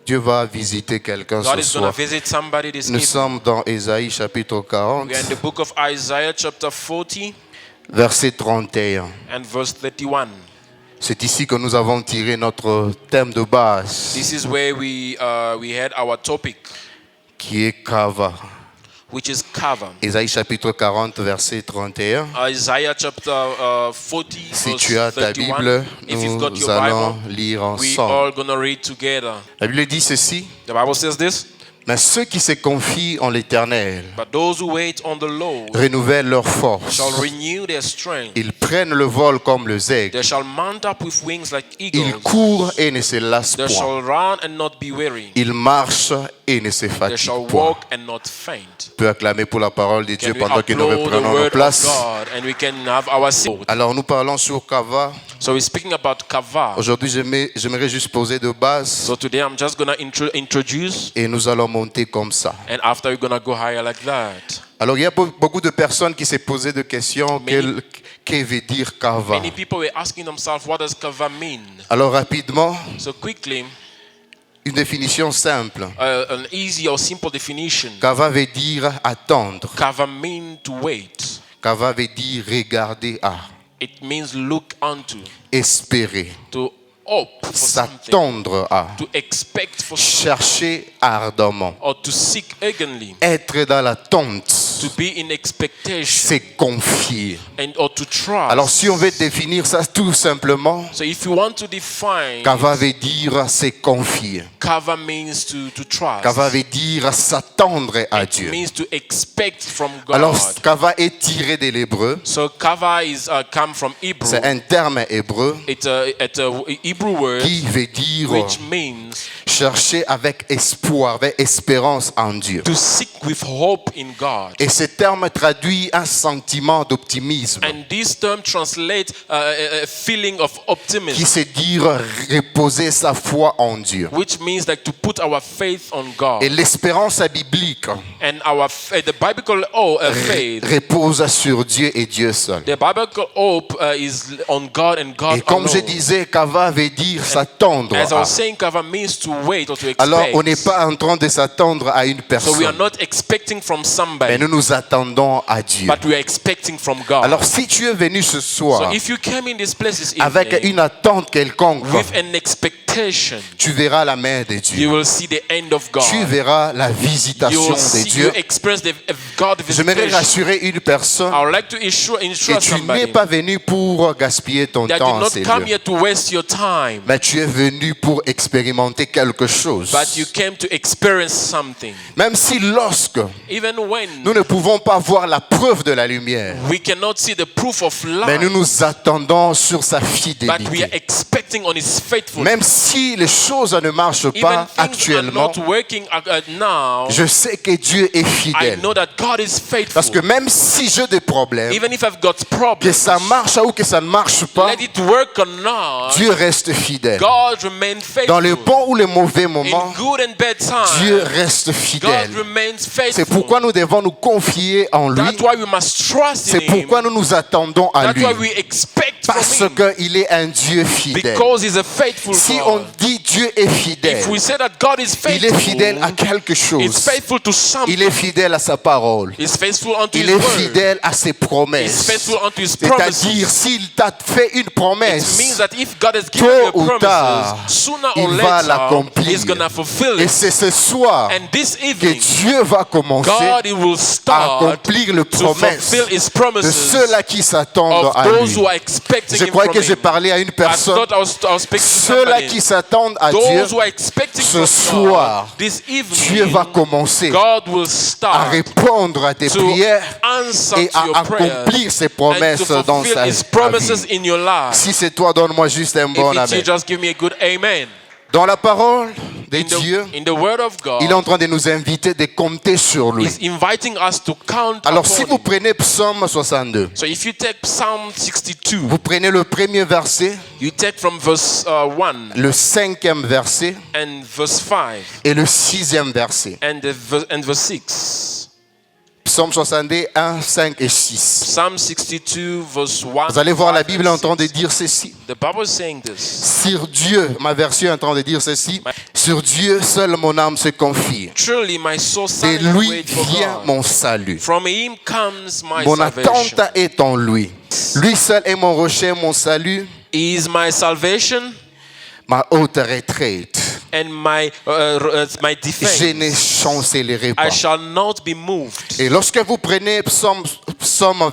Dieu va visiter quelqu'un God ce is going to soir. visit somebody this Nous evening. sommes dans Ésaïe chapitre 40, We are in the book of Isaiah chapter 40 verset 31. and verse 31. C'est ici que nous avons tiré notre thème de base, This is where we had our topic, qui est Kava. which is Kava. Ésaïe chapitre 40, verset 31. Isaiah chapter 40 Si verse tu as ta 31. Bible, If you've got nous your allons Bible, lire we ensemble. all gonna read together. La Bible dit ceci: The Bible says this: mais ceux qui se confient en l'Éternel but those who wait on the Lord renouvellent leur force. shall renew their strength. Ils prennent le vol comme les aigles. They shall mount up with wings like Ils eagles. courent et ne se lassent They point. shall run and not be weary. Ils marchent et ne se They fatiguent shall point. walk and not faint. On peut acclamer pour la parole de Dieu Can we pendant que nous applaud the reprenons nos word of places. God and we can have our seat? Alors nous parlons sur Kava. So we're speaking about Kava. Aujourd'hui, j'aimerais juste poser de base So today I'm just gonna introduce, et nous allons monter comme ça. and after we're gonna go higher like that. Alors il y a beaucoup de personnes qui se posaient des questions. Que veut dire Kava? Many people were asking themselves, what does Kava mean? Alors rapidement, So quickly, une définition simple. an easy or simple definition. Kava veut dire attendre. Kava means to wait. Kava veut dire regarder à, It means look unto, espérer, to hope for something, s'attendre à, to expect for something, chercher ardemment, or to seek eagerly, être dans l'attente, to be in expectation, c'est confier. and or to trust. Alors si on veut définir ça tout simplement, So if you want to define, Kava veut dire c'est confier. Kava means to trust. Kava veut dire s'attendre à It Dieu. means to expect from God. Alors Kava est tiré de l'hébreu. So Kava is come from Hebrew. C'est un terme hébreu It's a Hebrew word qui veut dire which means chercher avec espoir, avec espérance en Dieu. to seek with hope in God. Et ce terme traduit un sentiment d'optimisme And this term translates a feeling of qui optimism, se dit reposer sa foi en Dieu. which means like to put our faith on God. Et l'espérance biblique And the biblical faith, repose sur Dieu et Dieu seul. the biblical hope is on God and God Et comme je alone. disais, Kava veut dire s'attendre As I à. was saying, Kava means to wait or to expect. Alors on n'est pas en train de s'attendre à une So we are personne, not expecting from mais somebody, nous nous attendons à Dieu. but we are expecting from God. Alors si tu es venu ce soir So if you came in this place this avec evening une attente quelconque, with an expectation, tu verras la main de you Dieu. will see the end of God. Tu verras la You visitation will de see, Dieu. you experience the God J'aimerais visitation. rassurer une personne I would like to assure que tu somebody n'es pas venu pour gaspiller ton that temps did en not ces come lieux, here to waste your time, mais tu es venu pour expérimenter quelque chose. but you came to experience something. Même si lorsque Even when nous ne pouvons pas voir la preuve de la lumière, we cannot see the proof of mais nous life, nous attendons sur sa but we are fidélité. expecting on His faithfulness. Même si les choses ne marchent Even pas things are actuellement, not working now, je sais que Dieu est I fidèle. know that God is faithful. Parce que même si j'ai des problèmes, Even if I've got que problems, ça marche ou que ça ne marche pas, let it work or not, Dieu reste fidèle. God remains faithful. Dans les bons ou les mauvais moments, In good and bad times, Dieu reste God fidèle. remains faithful. C'est pourquoi nous devons nous confier en lui. That's why we must trust in C'est pourquoi Him. nous nous attendons à That's lui. why we expect Parce from Him. qu'il est un Dieu fidèle. Because He's a faithful Si on God. dit Dieu est fidèle, If we say that God is il est faithful, fidèle à quelque He's chose. faithful to something. Il est fidèle à sa parole. He's faithful unto Il His est word. fidèle à ses He's promesses. faithful unto His C'est-à-dire, promises. s'il t'a fait une It promesse, means that if God has given you tôt ou a tard, promises, sooner or il va later, l'accomplir. He's gonna fulfill et it. c'est ce soir And this que evening, Dieu va commencer God he will à start accomplir les to promesses fulfill His de promises ceux-là qui s'attendent of à those lui. who are expecting Je Him crois from que j'ai Him. parlé à une I personne. thought I was speaking to Ceux-là somebody. qui s'attendent à Dieu, Those who are expecting ce from soir, God, this Dieu evening, va commencer God will à start répondre à tes to prières answer et to à your prayers accomplir ses and promesses to dans fulfill sa His promises vie. in your life. Si c'est toi, donne-moi juste un If bon it's you, amen. just give me a good amen. Dans la parole de Dieu, In the Word of God, il est en train de nous inviter de compter sur lui. He's inviting us to count Alors upon si Him. vous prenez Psaume 62, So if you take Psalm 62, vous prenez le premier verset, you take from verse 1 le cinquième verset and verse 5 et le sixième verset. and verse 6. Psaume 62, 1, 5 et 6. Psalm 62 verse 1. Vous allez voir la 5 Bible and en train de 6. dire ceci. The Bible is saying this. Sur Dieu, ma version est en train de dire ceci. Sur Dieu seul mon âme se confie. Truly my soul De silently lui wait for vient God. mon salut. From him comes my Mon salvation. attente est en lui. Lui seul est mon rocher, mon salut, He is my salvation ma haute retraite. and my Je ne defense. chancellerai pas. I shall not be moved. Et lorsque vous prenez Psaume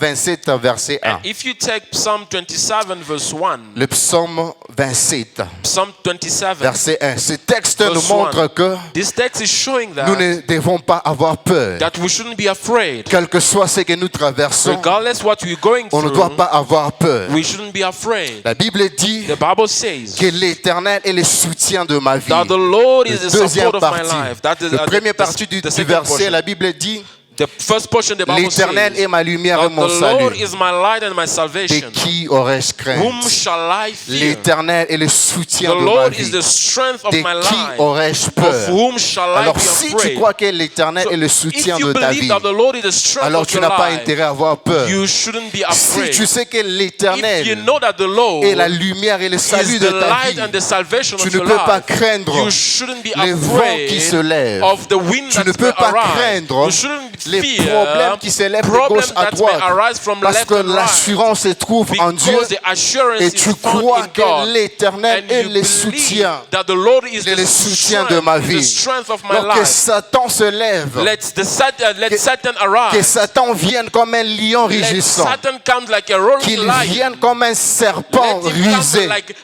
27, verset 1, If you take Psalm 27 verse 1, le Psaume 27, Psalm 27, verset 1, ce texte nous Verse montre 1. que this text is showing nous that, ne devons pas avoir peur. that we shouldn't be afraid. Quel que soit ce que nous traversons, Regardless what we're going on ne doit through, pas avoir peur. we shouldn't be afraid. La Bible dit The Bible says que l'Éternel est le soutien de ma vie. that the Lord is the Deuxième support of my partie, life. That is la première partie du the second verset, portion. la Bible dit The first portion the Bible l'Éternel says est ma lumière et that mon the Lord salut. is my light and my De salvation. qui aurais-je Whom crainte? shall I fear? L'Éternel est le soutien The de ma Lord vie. is the strength of De my qui life. aurais-je Of peur? whom shall I Alors be si tu afraid? crois que l'Éternel So est le if soutien you de ta believe vie, that the Lord is the strength alors of tu your n'as pas life, intérêt à avoir peur. you shouldn't be Si afraid. tu sais que If you l'Éternel know that the Lord est la lumière et le salut is de the ta light vie, and the salvation tu of ne your peux pas life, craindre you shouldn't be les vents qui se afraid lèvent. of the wind Tu that ne peux may pas arise. craindre You shouldn't les fear problèmes qui se lèvent de problems gauche à that may droite. arise from Parce left que and right. l'assurance se trouve en Dieu Because the assurance et is tu found crois in que God. l'Éternel And est you le believe soutien. that the Lord is Il est the le soutien strength, de ma the vie. strength of my Donc que life. Satan se lève, Let Satan que arise. Satan vienne comme un lion Let rugissant, Satan come like a roaring qu'il lion. vienne comme un serpent Let him come rusé. like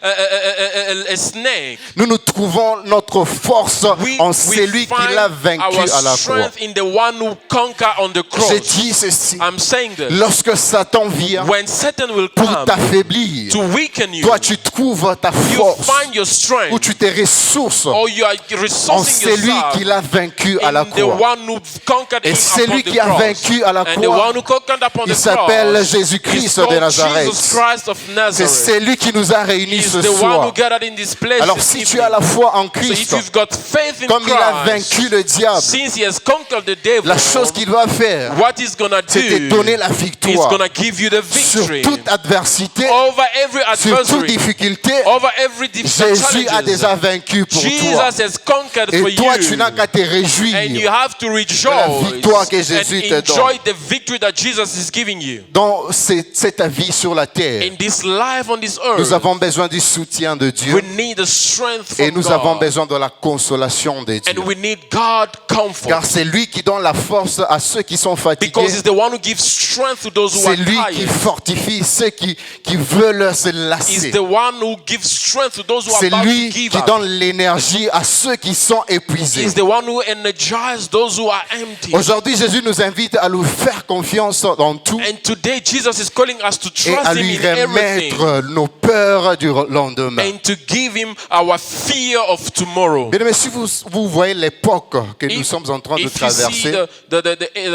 a snake. Nous nous trouvons notre force en celui qui find l'a vaincu our à la croix. strength in the one who conquered on the cross. Je dis ceci, I'm saying that lorsque Satan vient when Satan will pour come t'affaiblir, to weaken you, toi tu trouves ta you force find your ou strength, tu te ressources or you are en resourcing celui yourself qui l'a vaincu à la in the croix. one who conquered Et him celui upon the qui a cross. vaincu à la And the croix, one who conquered upon il the s'appelle cross Jésus-Christ is de called Nazareth. Jesus Christ of C'est Nazareth. celui qui nous a réunis He's ce the one soir. who gathered in this place Alors this si tu evening. as la foi en So if Christ, you've got faith in comme il a Christ, vaincu le diable, since he has conquered the devil, la chose qu'il va faire, what he's gonna c'est te do donner la is victoire gonna give you the sur victory toute adversité, over every sur toute adversary, difficulté. over every difficult Jésus a déjà challenge. vaincu pour toi. Jesus has conquered for Et toi, tu you. n'as qu'à te And you réjouir have to rejoice victoire que and Jésus te enjoy the victory that Jesus is giving you. dans cette vie sur la terre. In this life on this Nous earth, avons besoin du soutien de Dieu we need the strength et from nous avons God. besoin de la consolation de Dieu. And we need God comfort. Car c'est lui qui donne la force à ceux qui sont fatigués. Because he's the one who gives strength to those who C'est are lui qui tired. fortifie ceux qui veulent se He's lasser. the one who gives strength to those who are C'est about lui to give qui up. donne l'énergie à ceux qui sont épuisés. He's the one who energizes those who are empty. Aujourd'hui, Jésus nous invite à lui faire confiance dans tout And today Jesus is calling us to et à trust him lui in everything remettre nos peurs du lendemain. and to give him our fear of tomorrow. Mesdames, si vous voyez l'époque que nous sommes en train de If you see traverser,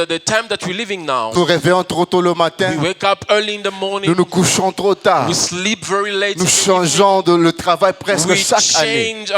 the time that we're living now, nous réveillons trop tôt le we matin, wake up early in the nous morning, nous couchons trop tard, we sleep very late, nous changeons le travail presque we chaque année. change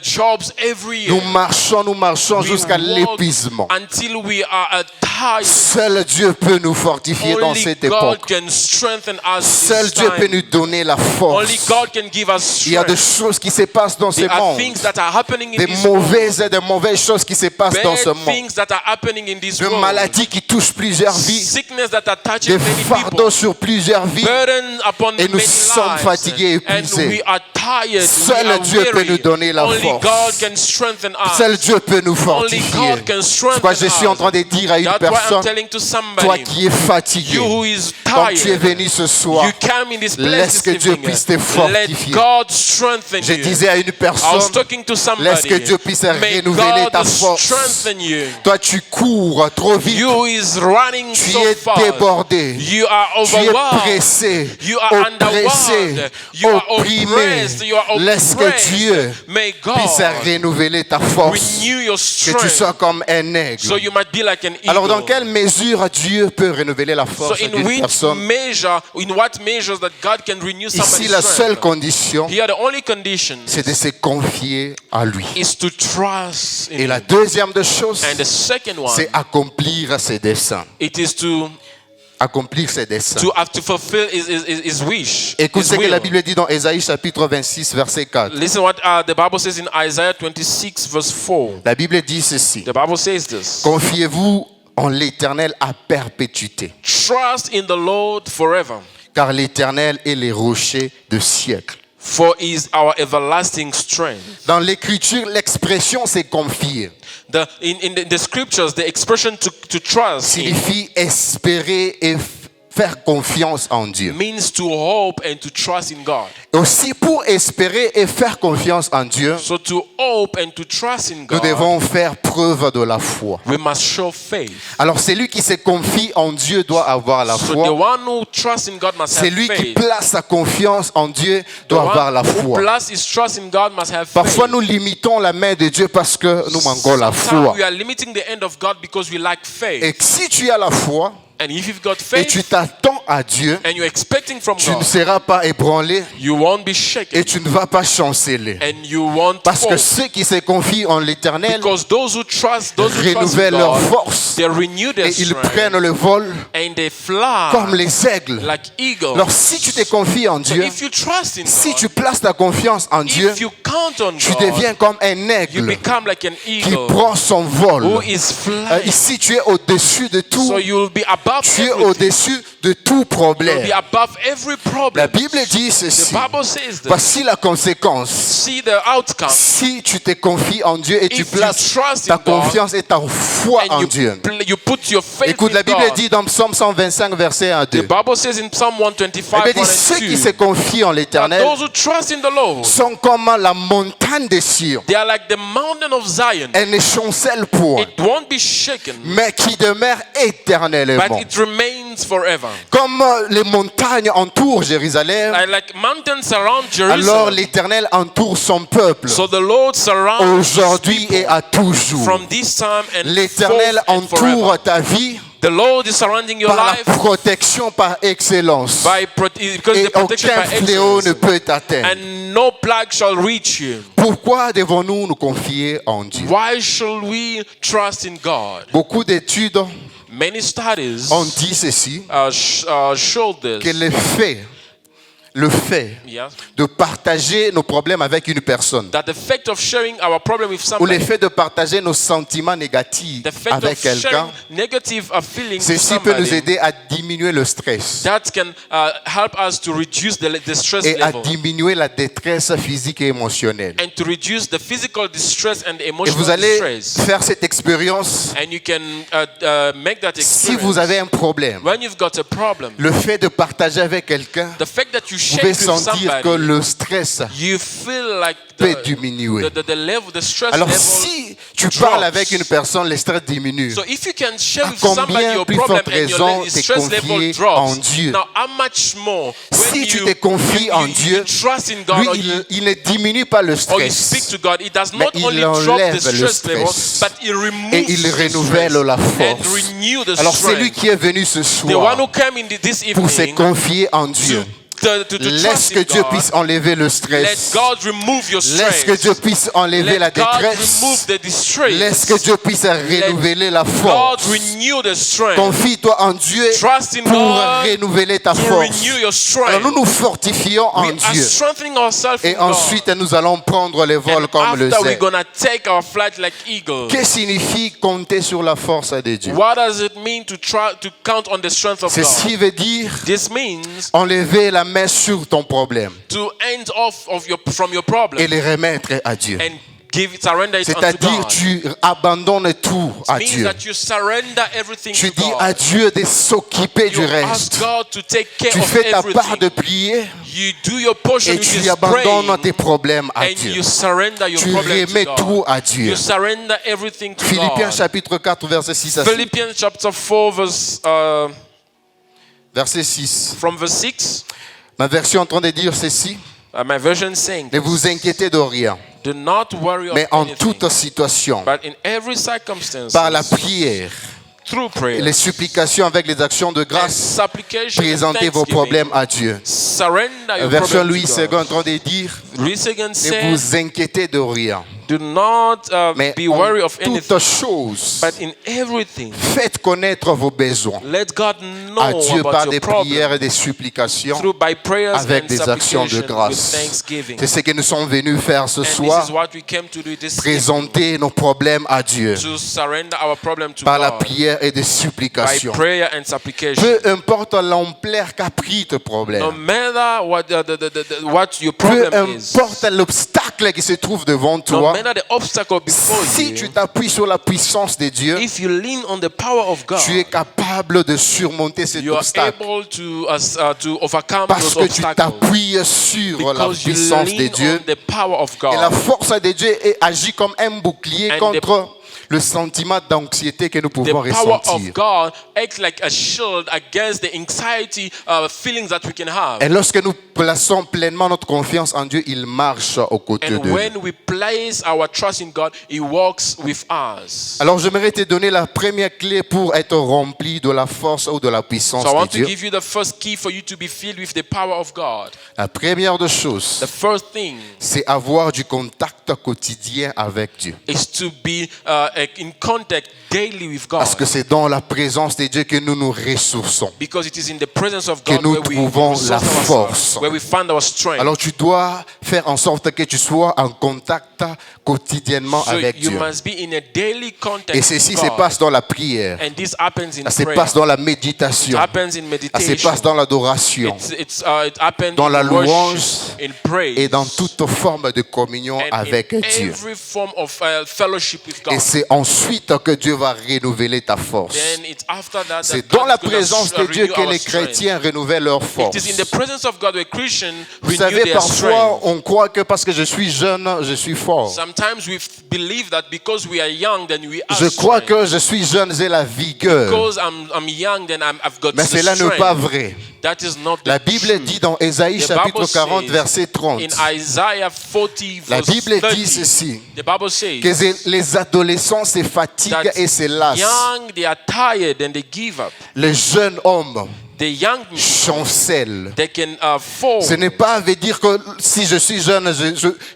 jobs every year. Nous marchons We jusqu'à walk l'épuisement. until we are tired. Seul Dieu peut nous fortifier dans Only cette God époque. can strengthen us. Seul This Dieu peut time. nous donner la Only force. God can give us Il y a des strength. choses qui se passent dans ce There are monde. things that are happening in Des this world. mauvaises choses qui se passent dans ce Bad monde. things that are happening in this Des world. maladies qui touchent plusieurs vies. Sickness that are touching Des many fardeaux people. sur plusieurs vies. Burden upon Et nous many sommes lives. fatigués et And épuisés. we are tired. Seul we are Dieu peut weary. nous donner la Only force. God can strengthen us. Seul Dieu peut nous Only fortifier. God can strengthen C'est quoi je suis en train de dire à une That's why I'm personne, telling to toi somebody, qui es fatigué, you who is comme tu es tired, venu ce soir, you come in this place laisse que this Dieu evening. puisse te Let fortifier. God strengthen Je you. disais à une I was personne, talking to laisse somebody. que Dieu puisse May renouveler God ta force. strengthen you. Toi tu cours trop vite, You who is running tu so es fast. débordé, You are tu es overwhelmed. pressé, You are oppressé, underwhelmed. You are opprimé. oppressed. You are Laisse que oppressed. Dieu May puisse God renouveler ta force, renew your que tu strength sois comme un aigle. so you might be like an Alors dans eagle. quelle mesure Dieu peut renouveler la So force in d'une which personne? measure, in what measures that God can renew Ici somebody's la seule strength? condition, Here the only condition c'est de se confier à lui. is to trust in Et la Him. deuxième des choses, And the second one c'est accomplir accomplir ses desseins. It is to Accomplir ses desseins. to fulfill his wish. Écoute His ce que la will. Bible dit dans Ésaïe chapitre 26 verset 4. Listen what the Bible says in Isaiah 26 verse 4. La Bible dit ceci. The Bible says this. Confiez-vous en l'Éternel à perpétuité, Trust in the Lord forever, car l'Éternel est les rochers de siècle. for he is our everlasting strength. Dans l'Écriture, l'expression c'est confier In the scriptures, the expression to trust in signifie espérer et faire confiance en Dieu. means to hope and to trust in God. Aussi, pour espérer et faire confiance en Dieu, So to hope and to trust in nous God, devons faire preuve de la foi. we must show faith. Alors, celui qui se confie en Dieu doit avoir la So the foi. one who trusts in God must have Celui qui faith. place sa confiance en Dieu The doit avoir one la who foi. places his trust in God must have Parfois, faith. nous limitons la main de Dieu parce que nous manquons la Sometimes foi. we are limiting the end of God because we lack faith. Et si tu as la foi And if you've got et tu faith t'attends à Dieu, and you're expecting from tu ne God, seras pas ébranlé you won't be shaken et tu ne vas pas chanceler. and you won't Parce que fall. ceux qui se confient en l'Éternel Because those who trust in renouvellent leur God, force they renew their et ils strength prennent le vol and they fly comme les aigles. like eagles. Alors si tu te confies en So Dieu, if you trust in si God, tu places ta confiance en Dieu, if you count on tu God, deviens comme un you aigle become like an qui eagle prend son vol. who is flying. Ici, tu es au-dessus de tout. So you'll be above Tu es everything. au-dessus de tout You'll problème. be above every La problem. Bible dit The ceci. Bible says that. Voici la conséquence. See the outcome. Si tu te confies en Dieu et tu If you places trust ta in God confiance et ta foi en And Dieu. you put your faith Écoute, in la Bible God. dit dans Psaume 125, verset 1 à The 2. Bible says in Psalm 125, La 1 Bible dit, ceux qui se and 2, confient en that l'Éternel those who trust in the Lord, sont comme la montagne de Sion. they are like the mountain of Zion. Elle ne chancelle point, It won't be shaken, mais qui demeure éternellement. but it remains forever. Comme les montagnes entourent Jérusalem, Like mountains surround alors Jerusalem, l'Éternel entoure son peuple, so the Lord surrounds aujourd'hui et à toujours. from this time and L'Éternel forth and forever. entoure ta vie The Lord is surrounding your par life la protection par excellence. because Et the protection aucun by fléau ne excellence, peut t'atteindre. and no plague shall reach you. Pourquoi devons-nous nous confier en Dieu? Why shall we trust in God? Beaucoup d'études Many studies ont dit ceci, showed this. que le fait Yes. de partager nos problèmes avec une personne, That the fact of sharing our problem with ou somebody, le fait de partager nos sentiments négatifs the fact avec of sharing quelqu'un, negative feelings with ceci peut nous somebody, aider à diminuer le stress that can help us to reduce the stress et à level diminuer la détresse physique et émotionnelle. and to reduce the physical distress and the Et emotional vous allez distress. faire cette expérience And you can make that si experience vous avez un problème. when you've got a problem. Le fait de partager avec quelqu'un, The fact that you vous share pouvez it with sentir que somebody, le stress you feel like peut diminuer. the level, the stress Alors level. si tu drops. parles avec une personne, le stress diminue. So if you can share À with somebody combien your plus problem forte and your raison t'es stress level confié drops, en Dieu. now how much more Si when tu you, te confies en you Dieu, trust in God lui, or you, il ne diminue pas le or you speak stress to God, it does mais not il only drop enlève the le stress level, stress. but it removes et il the renouvelle stress la and force. renew the Alors celui strength. qui est venu ce The one who soir came in this pour se evening confier en Dieu, to laisse trust que in Dieu God, puisse enlever le let stress. God remove your Laisse que stress. Dieu puisse enlever la Let God détresse. remove the distress. Laisse que Dieu puisse renouveler la God force. renew the strength. Confie-toi en Dieu Trust in pour God renouveler ta to force. renew your Alors strength. nous nous fortifions en We are Dieu. strengthening ourselves Et in God. ensuite nous allons prendre le vol And comme le after we're zèbre. gonna take our flight like eagles. Que signifie compter sur la force de Dieu? What does it mean to try to count on the strength of God? Ceci veut dire This means enlever la main sur ton problème to end off from your problem et le remettre à Dieu. and surrender it unto C'est-à-dire God. tu abandonnes tout à It means Dieu. that you surrender everything Tu to dis God. à Dieu de s'occuper du You ask reste. God to take care Tu of fais ta part everything. de prier You do your portion et which tu is abandonnes praying, tes problèmes à and Dieu. you surrender your Tu problem remets to tout God. à Dieu. You surrender everything to Philippiens God. chapitre 4 verset 6 à 7. Philippians chapter 4 Verset 6. from verse 6. Ma version est en train de dire ceci. My version saying, Ne vous inquiétez de rien, do not worry of mais en anything, toute situation, but in every circumstance, par la prière through et prayer, les supplications avec les actions de and grâce, supplication, and présentez vos thanksgiving, problèmes à Dieu. surrender your Version problem Louis to II est God. en train de dire, Louis II ne said, vous inquiétez de rien, Do not Mais be en worried of anything. toutes choses, But in everything, faites connaître vos besoins let God know à Dieu about par your des problem prières et des supplications by prayers avec and des actions de supplication with grâce. thanksgiving. C'est ce que nous sommes venus faire ce And this soir, is what we came to do this evening, présenter nos problèmes à Dieu to surrender our problem to par la God prière et des by supplications. prayer and supplication. Peu importe l'ampleur qu'a pris ton No problème, matter what your peu problem is, importe l'obstacle qui se trouve devant no toi, matter the obstacle before si tu you, t'appuies sur la puissance de Dieu, if you lean on the power of God, tu es capable de surmonter cet you are obstacle. able to overcome Parce those que tu obstacles t'appuies sur la because you puissance de lean Dieu. on the power of Et la God. force de Dieu agit comme un bouclier And contre le sentiment d'anxiété que nous The pouvons power ressentir. of God acts like a shield against the anxiety feelings that we can have. Et lorsque nous plaçons pleinement notre confiance en Dieu, il marche aux côtés de And nous. when we place our trust in God, He walks with us. Alors j'aimerais te donner la première clé pour être rempli de la force ou de la puissance So I de want to Dieu. give you the first key for you to be filled with the power of God. La première des choses, The first thing c'est avoir du contact quotidien avec Dieu. is to be in contact daily with God. Parce que c'est dans la présence de Dieu que nous nous ressourçons. Because it is in the presence of Que God nous where we trouvons resource la ourselves, force. where we find our strength. Alors tu dois faire en sorte que tu sois en contact quotidiennement So avec you Dieu. must be in a daily contact Et ceci with se God. passe dans la prière. And this happens in Ça se prayer. passe dans la It méditation. happens in Ça se meditation. passe dans l'adoration. It happens Dans in la worship, louange in praise, et dans toute forme de communion and avec in Dieu. every form of fellowship with God. Et c'est ensuite que Dieu va renouveler ta force. Then it's after that C'est that dans la God's gonna présence de Dieu renew que our les strength. chrétiens renouvellent leur force. It is in the presence of God where Christians Vous renew savez, their parfois, strength. on croit que parce que je suis jeune, je suis fort. Sometimes we believe that because we are young, then we are Je crois strength. que je suis jeune, j'ai la vigueur. Because I'm young, then I've got Mais the cela n'est strength. pas vrai. That is not the La Bible truth. dit dans Ésaïe The chapitre Bible 40 says verset 30 in Isaiah 40 La verse Bible 30, dit ceci, the Bible says que les adolescents se fatiguent that et se lassent. young, they are tired and they give up. Les jeunes hommes The young, chancellent. they can fall. Ce n'est pas veut dire que si je suis jeune,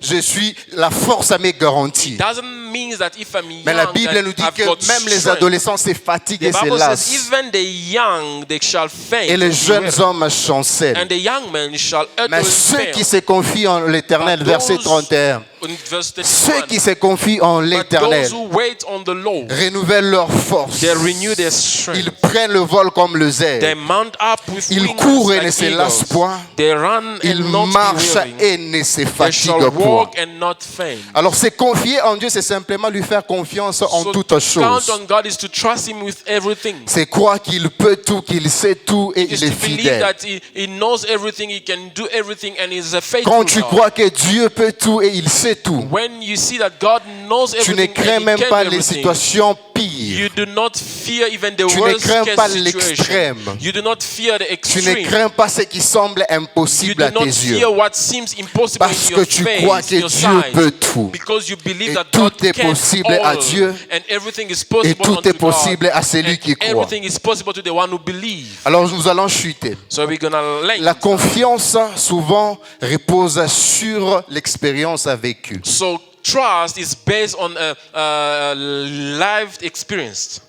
je suis la force à mes garanties. Doesn't mean that if I'm young, Mais la Bible that nous dit I've que got même les strength. adolescents se fatiguent The et se Bible says, lassent. even the young, they shall faint. Et les and be jeunes weary. hommes chancellent. And the young men shall Mais utterly ceux fail. qui se confient en l'Éternel, But verset those- 31, in verse ceux 31, qui se confient en but l'Éternel those who wait on the Lord, renouvellent leur force. they renew their strength. Ils prennent le vol comme le They zèbre. mount up with Ils wings courent et like ne se eagles. lassent point. They run Ils and not be marchent weary. et ne se They fatiguent shall point. walk and not faint. Alors, se confier en Dieu, c'est simplement lui faire confiance en So toutes to choses. count on God is to trust Him with everything. C'est croire qu'il peut tout, qu'il sait tout et Is il est to believe fidèle. that he knows everything, He can do everything, and He's a faithful Quand tu God. crois que Dieu peut tout et il sait tout, When you see that God knows tu ne everything crains and He même can pas do les everything, situations pires. you do not fear even the Tu ne worst crains case pas situation. l'extrême. You do not fear the Tu ne extreme. crains pas ce qui semble You impossible do à tes not yeux. fear what seems impossible Parce in que your tu face, crois in que your Dieu sight. peut tout. Because you believe Et that tout God est can possible all, à Dieu. and everything is Et possible tout unto est possible God, à celui and qui croit. everything is possible to the one who believes. Alors nous allons chuter. So we're gonna learn. La confiance souvent repose sur l'expérience vécue. So trust is based on a lived experience.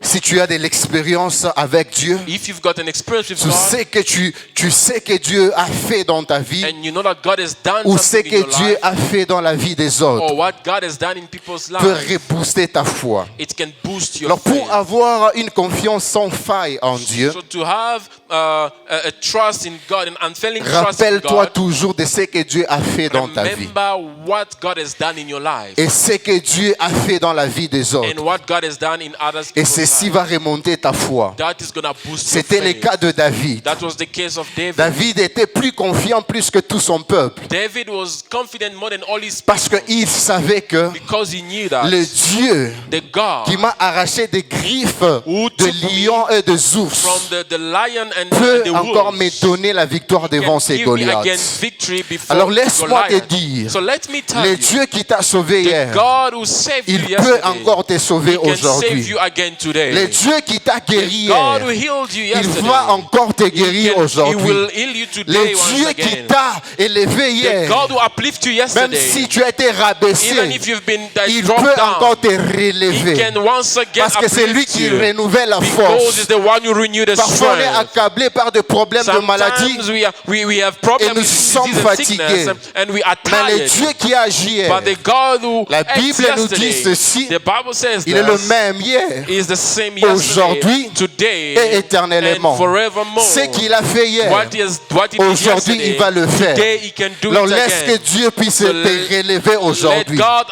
Si tu as de l'expérience avec Dieu, If you've got an experience with tu God, sais que tu sais que Dieu a fait dans ta vie and you know that God has done ou ce something in que your Dieu life, a fait dans la vie des autres or what God has done in people's peut lives, rebooster ta foi. it can boost your Alors faith. pour avoir une confiance sans faille en Dieu, So to have a trust in God, an unfailing trust in rappelle-toi God, toujours de ce que Dieu a fait dans ta vie remember what God has done in your life et ce que Dieu a fait dans la vie des autres. and what God has done in others Et people's ceci lives. va remonter ta foi. That is going to boost your C'était le faith. cas de David. That was the case of David. David était plus confiant plus que tout son peuple David was confident more than all his parce people qu'il savait que because he knew that le Dieu the God qui m'a arraché des griffes Who de took me lions et de ours from the lion and peut the encore me wolves donner la victoire devant can ces give me again Goliaths. victory before Alors laisse-moi te Goliath. dire, So let me tell le you, Dieu qui t'a sauvé the hier, God who saved you il peut yesterday, encore te sauver He can save aujourd'hui. you again today. today. Le Dieu qui t'a guéri God who hier, healed you il yesterday. va encore te guérir He aujourd'hui. will heal you Le today once Dieu qui again. t'a élevé The hier, God who uplifted you même yesterday, si tu as été even rabaissé, if you've been il dropped peut down, encore te He relever. can once again Parce que c'est lui uplift qui you. renouvelle la Because force. He's the one who renew the Parfois, on est strength. accablé par des problèmes de maladie, Sometimes we have problems et nous with sommes disease and fatigués. sickness, and we are mais le tired. Dieu qui agit hier, But the God who la acts Bible nous dit yesterday, ceci, the Bible says il est le this, même hier, is the same aujourd'hui yesterday, today, et éternellement. and forevermore. Ce qu'il a fait hier, What he did aujourd'hui yesterday, il va le faire. today he can do Alors it laisse que again. Dieu puisse So te relever Let aujourd'hui. God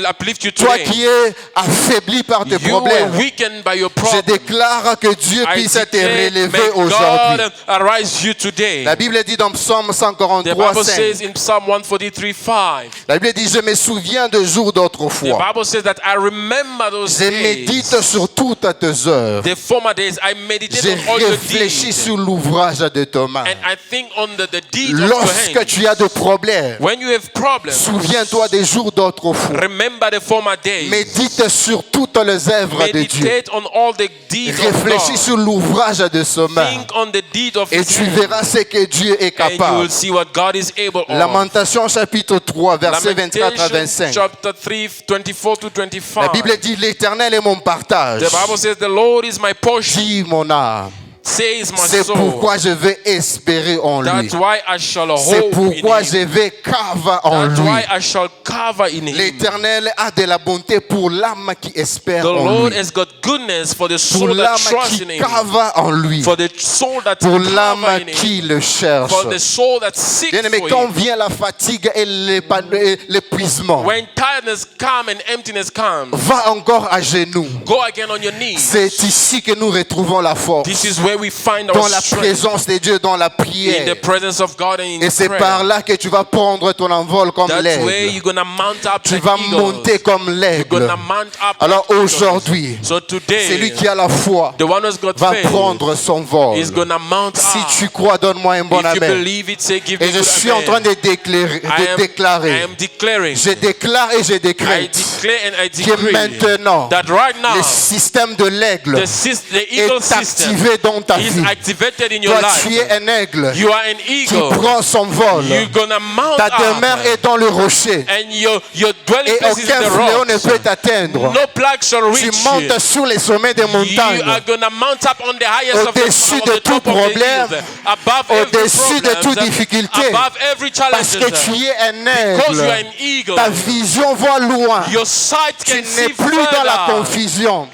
uplift you Toi today. qui es affaibli par tes You were problèmes, weakened by your je problem. déclare que Dieu I puisse te declare, relever may aujourd'hui. God arise you today. La Bible dit dans Psaume The 143, Bible 5. says in Psalm 143:5. La Bible dit, je me souviens de jours The d'autrefois. Bible says that I remember those Je days. médite sur toutes tes œuvres. The former days, I meditate J'ai on all your réfléchi deeds. sur l'ouvrage de tes mains. And I think on the deeds of your Lorsque hands. tu as des problèmes, When you have problems, souviens-toi des jours d'autrefois. remember the former days. Médite sur toutes les œuvres de Dieu. Meditate on all the deeds of Réfléchis God. sur l'ouvrage de ses mains. Think on the deed of Et His tu hand. verras ce que Dieu est And you capable. will see what God is able of. Lamentation chapitre 3, versets 24 à Lamentation 25. chapter 3, 24 to 25. La Bible dit, l'Éternel est mon partage. The Bible says, the Lord is my portion, Dis mon âme. says my C'est soul. pourquoi je vais espérer en lui. That's why I shall C'est hope pourquoi in Him. je vais caver en That's lui. why I shall cover in Him. L'Éternel a de la bonté pour l'âme qui espère The en Lord lui. has got goodness for the Pour soul that l'âme trusts qui in Him. cave en lui. For the soul that Pour cover l'âme in Him. qui le cherche. For the soul that seeks Bien-aimé, for quand Him. vient la fatigue et l'épuisement, When tiredness comes and emptiness comes, va encore à genoux. go again on your knees. C'est ici que nous retrouvons la force. This is where we find Dans our la strength. présence de Dieu, dans la In the prière. presence of God and in Et c'est prayer. par là que tu vas prendre ton envol comme That's where l'aigle. you're gonna mount up Tu like vas eagles. monter comme You're l'aigle. gonna mount up Alors like eagles. aujourd'hui, So today, celui qui a la foi the one who's got va faith prendre son vol. is gonna mount Si up. tu crois, donne-moi un bon If you amen. believe it, say give me Et je good suis en amen. train de déclarer. I am declaring. Je déclare et je I décrète declare and I que decree maintenant, that right now le système de l'aigle the eagle est system activé dans ta is vie. activated in your Toi, life. tu es un aigle You are an qui eagle. prend son vol. You're gonna mount Ta up. demeure est dans le rocher. And your dwelling Et place is aucun in the fléau ne rocks. peut t'atteindre. No plague shall Tu reach montes you. sur les sommets des You montagnes. are gonna mount up on the highest of Au-dessus the de tout top of the problème, hills, above every au-dessus de toute problem, difficulté. above every Parce challenge. que tu es un Because you are aigle. an eagle, Ta vision voit loin. your sight Tu can n'es see plus dans la further. confusion.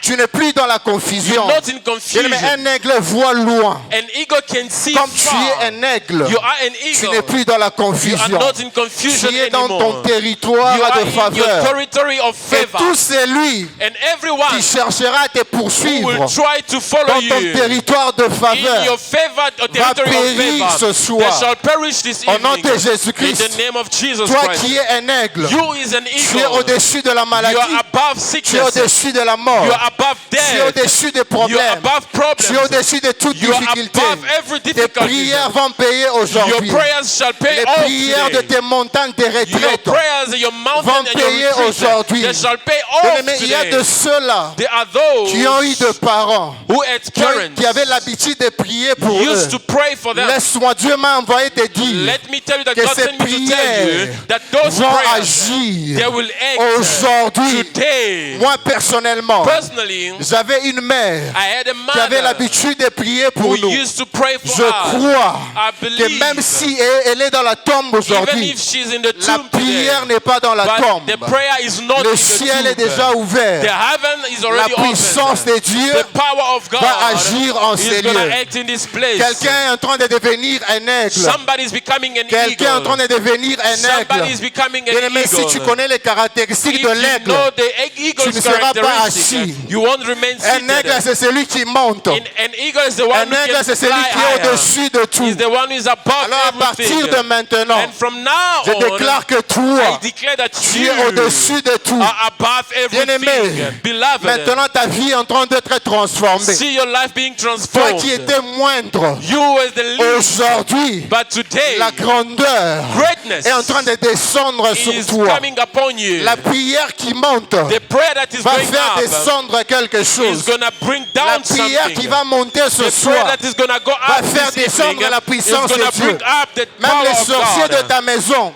Tu n'es plus dans la confusion. You're not in confusion. Mais un aigle voit loin. An eagle can see Comme tu far. es un aigle, You are an tu eagle. n'es plus dans la You are confusion. not in confusion Tu es dans ton anymore. territoire You are de in your faveur. territory of Et favor. tout celui And everyone qui cherchera à te who poursuivre will try to follow dans ton you territoire de in faveur, your favor, territory périr of ce favor, soir. they shall perish this Au nom evening. de Jésus-Christ. In the name of Jesus toi Christ. qui es un aigle, You is an tu es eagle. au-dessus de la You maladie, are above tu es sickness. au-dessus de la mort, You are above tu es death. au-dessus des You are problèmes, above tu es problems. au-dessus de toute You are difficulté. above every Tes difficulty. prières vont payer Your aujourd'hui. prayers shall pay Les off prières de today. tes montagnes de Your retraite prayers, your mountain vont and your payer retreat, aujourd'hui. they shall pay Bien off aimé, il y a today. de ceux-là There are those qui ont eu des parents who had parents qui avaient l'habitude de prier pour used eux. to pray for them. Laisse-moi, Dieu m'a envoyé te dire Let me tell you that que God ces sent me to tell you prières that those vont prayers, agir they will act aujourd'hui. today. Moi, personnellement, Personally, j'avais une mère I had a qui avait mother l'habitude de prier who pour nous. used to pray for Je us. crois I que believe, même si elle est dans la tombe even aujourd'hui, if she's in the la tomb today, prière n'est pas dans la but tombe. the prayer is not Le in the ciel est tomb. déjà The ouvert. heaven is La already puissance open. de Dieu The power of God va agir en is ces going to lieux. act in this place. Quelqu'un est en train de devenir un aigle. Somebody is becoming an Quelqu'un est en train eagle. de devenir un Somebody is aigle. becoming an Bien-aimé, si tu eagle. connais les caractéristiques If de you l'aigle, know the tu eagle's ne seras pas characteristics, assis. you won't remain un aigle, seated. c'est celui qui monte. An eagle is the one Un who aigle, can c'est celui fly qui est higher. au-dessus de tout. He's the one who is above Alors à partir everything. de maintenant, And from now je on, déclare que I toi, declare that tu you es au-dessus de tout. are above everything. Bien-aimé, Beloved, happen. Maintenant, ta vie est en train d'être transformée. See your life being Toi transformed. qui étais moindre, You as the least, aujourd'hui, but today, la grandeur greatness est en train de descendre sur is toi. coming upon you. La prière qui monte The prayer that is va going faire up descendre quelque is chose. going to bring La down prière qui something. va monter ce The prayer soir that is going to go va up faire this evening descendre la is puissance going de to bring Dieu. up the Même power les of sorciers de God. ta maison,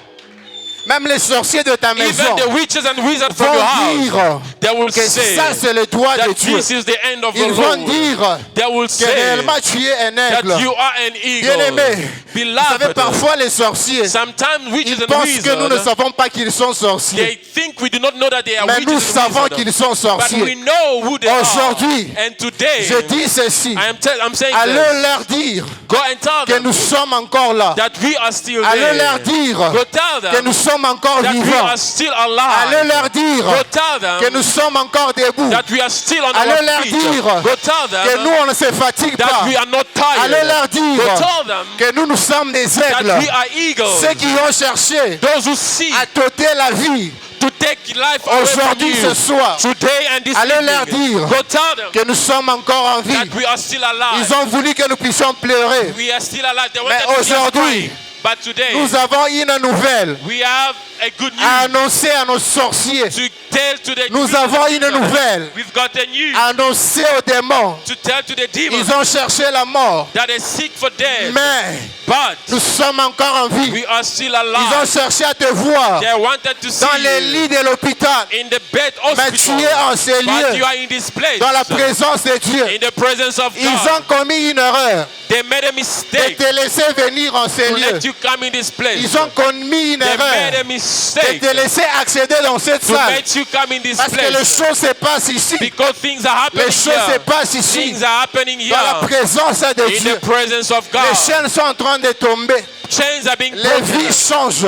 même les sorciers de ta Even maison the witches and wizards from vont your house, dire they will que say ça c'est le doigt de that Dieu. this is the end of the Ils vont Lord. dire They will que say réellement tu es un that aigle. you are an Bien-aimé, eagle. vous savez, Beloved, parfois les sorciers, sometimes witches ils and pensent que nous ne wizards, savons pas qu'ils sont sorciers. they think we do not know that they are Mais nous witches and savons wizards. qu'ils sont But we sorciers. know who they Aujourd'hui, are. And today, Je dis ceci, I'm saying allez this. leur dire Go and tell que them nous sommes encore là. that we are still Allez there. leur dire Go tell que them nous sommes encore that we vivants. are still Allez alive. leur dire Go tell them que nous sommes encore debout. that we are still on Allez our leur feet. dire Go tell que nous, them on ne se fatigue that pas. we are not tired. Allez leur dire Go tell them que nous sommes des that aigles. we are eagles. Ceux qui ont cherché Those who seek à t'ôter la vie to take life away from aujourd'hui, you ce soir, today and this allez leur evening. dire Go tell them que nous sommes encore en vie. that we are still alive. Ils ont voulu que nous puissions pleurer. We are still alive. They Mais wanted to see us aujourd'hui, crying. But today, nous avons une nouvelle we have a good à news annoncer à nos sorciers. to tell to the Nous avons une nouvelle We've got a news à annoncer aux démons. to tell to the demons Ils ont cherché la mort, that they seek for death. mais But nous sommes encore en vie. we are still Ils ont alive. cherché à te voir They wanted to see dans les you lits de l'hôpital, in the bed mais tu hospital. es en ces But lieux, you are in this place. dans la présence de Dieu. In the presence of Ils God. ont commis une erreur They made a de mistake te laisser venir en ces to lieux. let you come in this place. Ils ont commis une They made erreur a de mistake te laisser accéder dans cette to salle. let you come in this Parce que les place. choses se passent ici. Because things are happening Les choses se here. passent ici. Things are happening Dans la here. présence de In Dieu. the presence of Les God. chaînes sont en train de tomber. Chains are being Les broken. vies changent.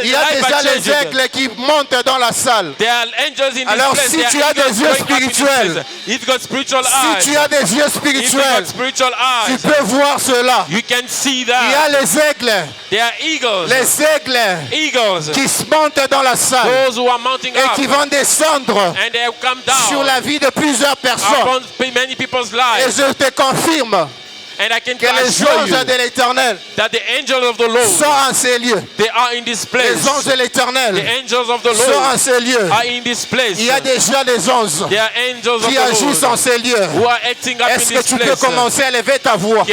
Il y a Life déjà are les changing. aigles qui montent dans la salle. There are angels in Alors, this place. si There tu are as des angels yeux going up in this spirituels, place. If you got spiritual Si eyes, tu as des yeux if you spirituels, got spiritual tu eyes, peux voir cela. you can see Il y a that. les aigles, There are eagles. les aigles Eagles. qui se montent dans la salle Those who are mounting et up. qui vont descendre And they come down sur la vie de plusieurs personnes. upon many people's Et lives. je te confirme And I can que les assure you anges de l'Éternel that the angels of the Lord, sont en ces lieux. they are in this place. Les anges de The l'Éternel angels of the sont Lord en ces lieux. are in this place. Il y a déjà des anges There are angels of qui the agissent en Lord ces lieux. who are acting up in Est-ce que this tu peux place. commencer à lever ta voix?